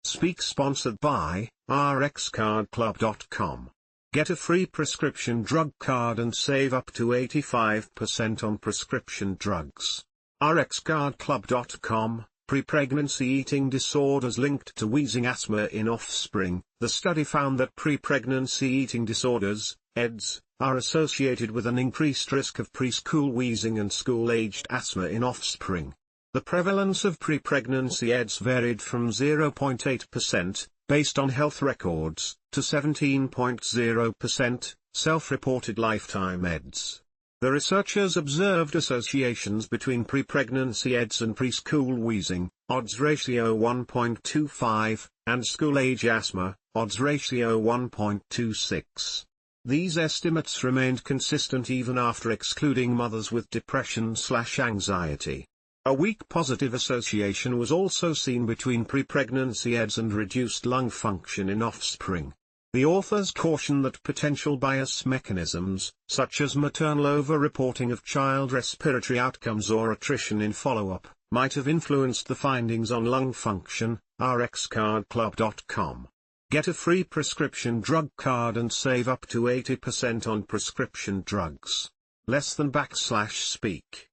Speak sponsored by rxcardclub.com. Get a free prescription drug card and save up to 85% on prescription drugs. rxcardclub.com. Prepregnancy eating disorders linked to wheezing asthma in offspring. The study found that prepregnancy eating disorders, EDS, are associated with an increased risk of preschool wheezing and school-aged asthma in offspring. The prevalence of prepregnancy EDS varied from 0.8%, based on health records, to 17.0%, self-reported lifetime EDS. The researchers observed associations between prepregnancy EDS and preschool wheezing, odds ratio 1.25, and school-age asthma, odds ratio 1.26. These estimates remained consistent even after excluding mothers with depression/anxiety. A weak positive association was also seen between prepregnancy EDS and reduced lung function in offspring. The authors caution that potential bias mechanisms, such as maternal overreporting of child respiratory outcomes or attrition in follow-up, might have influenced the findings on lung function. rxcardclub.com. Get a free prescription drug card and save up to 80% on prescription drugs. Less than /speak.